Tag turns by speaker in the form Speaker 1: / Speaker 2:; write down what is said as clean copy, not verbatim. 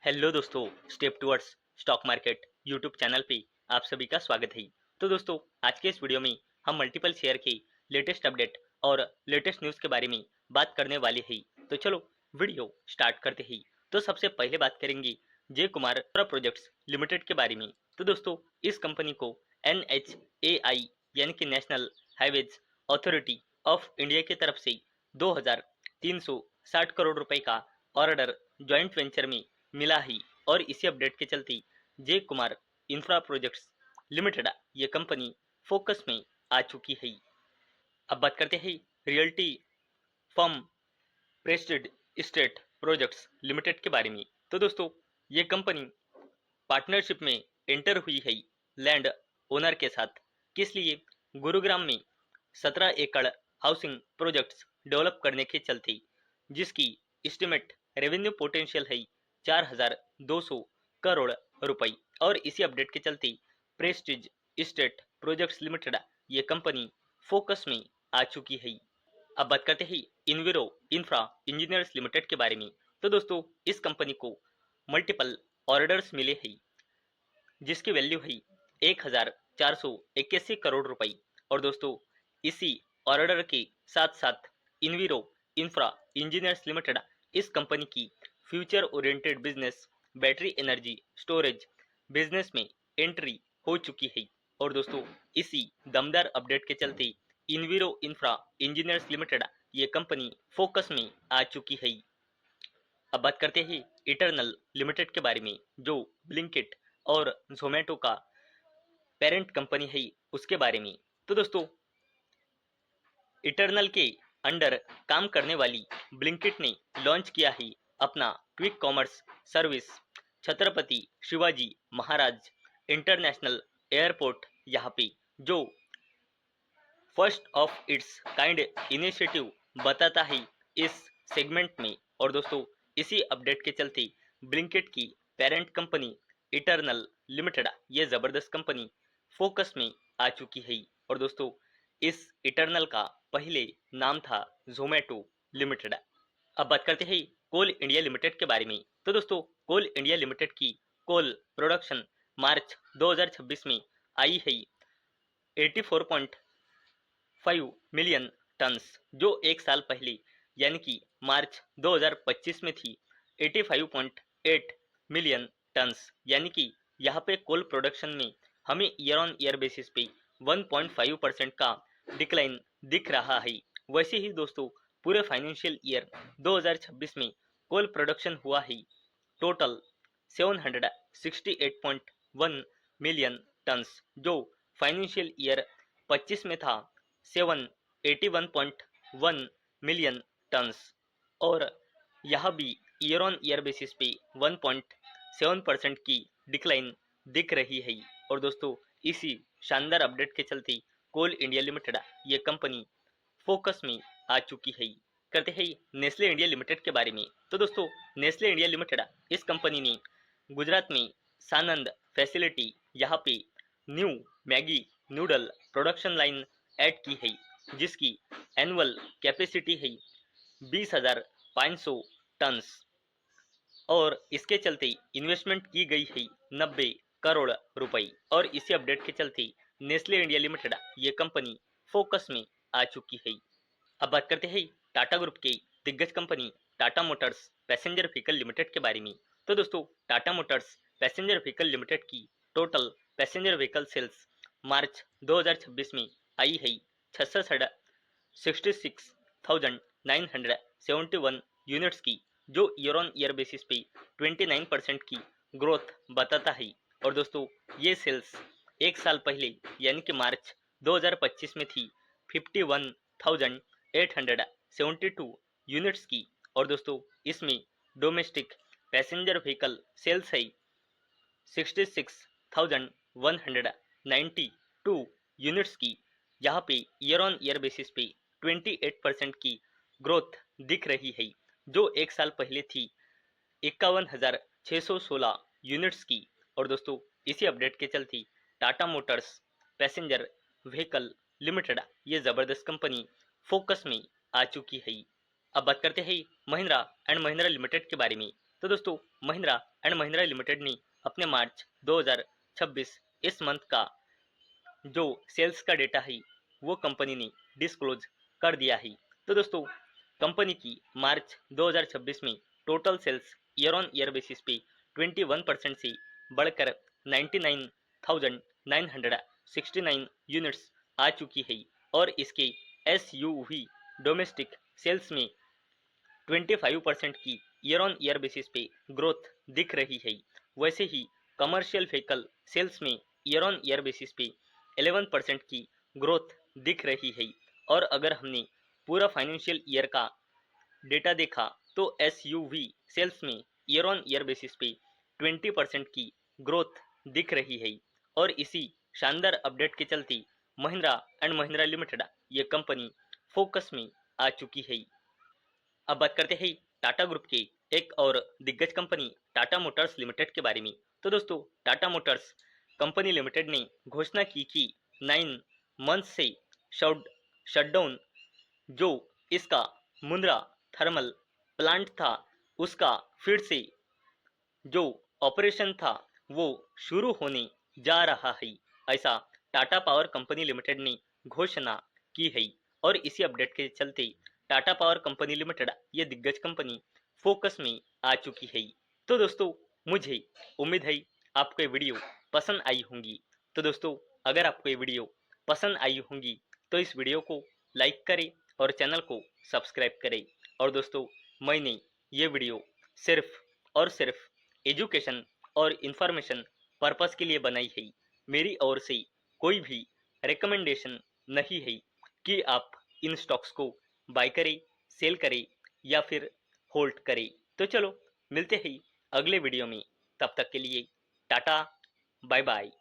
Speaker 1: Hello दोस्तों, step towards stock market YouTube channel पे आप सभी का स्वागत है। तो दोस्तों, आज के इस वीडियो में हम मल्टीपल शेयर के लेटेस्ट अपडेट और लेटेस्ट न्यूज़ के बारे में बात करने वाले हैं। तो चलो वीडियो स्टार्ट करते हैं। तो सबसे पहले बात करेंगे जय कुमार प्रोजेक्ट्स लिमिटेड के बारे में। तो दोस्तों, इस कंपनी को NHAI यानी कि national highways authority of India की तरफ से 2360 करोड़ रुपए का ऑर्डर ज्वाइंट वेंचर में मिला ही। और इसी अपडेट के चलते जय कुमार इंफ्रा प्रोजेक्ट्स लिमिटेड ये कंपनी फोकस में आ चुकी है। अब बात करते हैं realty firm prestige state projects limited के बारे में। तो दोस्तों, ये कंपनी पार्टनरशिप में एंटर हुई है लैंड ओनर के साथ। किस लिए? गुरुग्राम में 17 एकड़ हाउसिंग प्रोजेक्ट्स डेवलप करने के चलते, जिसकी एस्टिमेट रेवेन्यू पोटेंशियल है 4200 करोड़ रुपए। और इसी अपडेट के चलते प्रेस्टिज स्टेट प्रोजेक्ट्स लिमिटेड ये कंपनी फोकस में आ चुकी है। अब बात करते हैं इन्विरो इंफ्रा इंजीनियर्स लिमिटेड के बारे में। तो दोस्तों, इस कंपनी को मल्टीपल ऑर्डर्स मिले हैं, जिसकी वैल्यू है 1481 करोड़ रुपए। और दोस्तों, इसी ऑर्डर के साथ साथ इन्विरो इंफ्रा इंजीनियर्स लिमिटेड इस कंपनी की future oriented business battery energy storage business में एंट्री हो चुकी है। और दोस्तों, इसी दमदार अपडेट के चलते इन्विरो इंफ्रा इंजीनियर्स लिमिटेड ये कंपनी फोकस में आ चुकी है। अब बात करते हैं इटरनल लिमिटेड के बारे में, जो ब्लिंकिट और जोमेटो का पेरेंट कंपनी है, उसके बारे में। तो दोस्तों, इटरनल के अंडर काम करने वाली ब्लिंकिट ने लॉन्च किया है अपना quick commerce service Chhatrapati Shivaji Maharaj international airport यहाँ पे, जो first of its kind initiative बताता है इस सेगमेंट में। और दोस्तों, इसी अपडेट के चलते ब्लिंकिट की पेरेंट कंपनी इटरनल लिमिटेड ये जबरदस्त कंपनी फोकस में आ चुकी है। और दोस्तों, इस इटरनल का पहले नाम था जोमेटो लिमिटेड। अब बात करते हैं कोल इंडिया लिमिटेड के बारे में। तो दोस्तों, कोल इंडिया लिमिटेड की कोल प्रोडक्शन मार्च 2026 में आई है 84.5 मिलियन टन्स, जो एक साल पहले यानी कि मार्च 2025 में थी 85.8 मिलियन टन्स। यानी कि यहाँ पे कोल प्रोडक्शन में हमें ईयर ऑन ईयर बेसिस पे 1.5% का डिक्लाइन दिख रहा है। वैसे ही दोस्तों, पूरे फाइनेंशियल ईयर 2026 में कोल प्रोडक्शन हुआ है टोटल 768.1 मिलियन टन्स, जो फाइनेंशियल ईयर 25 में था 781.1 मिलियन टन्स। और यह भी ईयर ऑन ईयर बेसिस पे 1.7% की डिक्लाइन दिख रही है। और दोस्तों, इसी शानदार अपडेट के चलते कोल इंडिया लिमिटेड ये कंपनी फोकस में आ चुकी है। करते हैं नेस्ले इंडिया लिमिटेड के बारे में। तो दोस्तों, नेस्ले इंडिया लिमिटेड इस कंपनी ने गुजरात में सानंद फैसिलिटी यहाँ पे new Maggi noodle production line add की है, जिसकी एनुअल कैपेसिटी है 20,500 टन्स। और इसके चलते इन्वेस्टमेंट की गई है 90 करोड़ रुपए। और इसी अपडेट के चलते नेस्ले इंडिया लिमिटेड ये कंपनी फोकस में आ चुकी है। अब बात करते हैं टाटा ग्रुप के दिग्गज company Tata Motors passenger vehicle limited के बारे में। तो दोस्तों, Tata Motors passenger vehicle limited की टोटल पैसेंजर व्हीकल सेल्स मार्च 2026 में आई है 66,971 यूनिट्स की, जो ईयर ऑन ईयर बेसिस पे 29% की ग्रोथ बताता है। और दोस्तों, ये सेल्स एक साल पहले यानी कि मार्च 2025 में थी 51,872 यूनिट्स की। और दोस्तों, इसमें डोमेस्टिक पैसेंजर व्हीकल सेल्स है 66,192 यूनिट्स की, यहाँ पे ईयर ऑन ईयर बेसिस पे 28% की ग्रोथ दिख रही है, जो एक साल पहले थी 51,616 यूनिट्स की। और दोस्तों, इसी अपडेट के चलते Tata Motors passenger vehicle limited ये जबरदस्त कंपनी फोकस में आ चुकी है। अब बात करते हैं महिंद्रा एंड महिंद्रा लिमिटेड के बारे में। तो दोस्तों महिंद्रा एंड महिंद्रा लिमिटेड ने अपने मार्च 2026 इस मंथ का जो सेल्स का डेटा है वो कंपनी ने डिस्क्लोज कर दिया है। तो दोस्तों कंपनी की मार्च 2026 में total sales year on year basis पे 21% से बढ़कर 99,969 यूनिट्स आ चुकी है और इसके एसयूवी डोमेस्टिक सेल्स में 25% की ईयर ऑन ईयर बेसिस पे ग्रोथ दिख रही है। वैसे ही कमर्शियल व्हीकल सेल्स में ईयर ऑन ईयर बेसिस पे 11% की ग्रोथ दिख रही है। और अगर हमने पूरा फाइनेंशियल ईयर का डेटा देखा तो एसयूवी सेल्स में ईयर ऑन ईयर बेसिस पे 20% की ग्रोथ दिख रही है। और इसी शानदार अपडेट के चलते महिंद्रा एंड महिंद्रा लिमिटेड ये कंपनी फोकस में आ चुकी है। अब बात करते हैं टाटा ग्रुप के एक और दिग्गज कंपनी टाटा मोटर्स लिमिटेड के बारे में। तो दोस्तों टाटा मोटर्स कंपनी लिमिटेड ने घोषणा की कि 9 मंथ से शटडाउन जो इसका मुंद्रा थर्मल प्लांट था उसका फिर से जो ऑपरेशन था वो शुरू होने जा रहा है, ऐसा टाटा पावर कंपनी लिमिटेड ने घोषणा की है। और इसी अपडेट के चलते टाटा पावर कंपनी लिमिटेड ये दिग्गज कंपनी फोकस में आ चुकी है। तो दोस्तों मुझे उम्मीद है आपको ये वीडियो पसंद आई होंगी। तो दोस्तों अगर आपको ये वीडियो पसंद आई होंगी तो इस वीडियो को लाइक करें और चैनल को सब्सक्राइब करें। और दोस्तों मैंने ये वीडियो सिर्फ और सिर्फ एजुकेशन और इंफॉर्मेशन पर्पस के लिए बनाई है। मेरी ओर से कोई भी रिकमेंडेशन नहीं है कि आप इन स्टॉक्स को बाय करें, सेल करें या फिर होल्ड करें। तो चलो मिलते हैं अगले वीडियो में, तब तक के लिए टाटा, बाय बाय।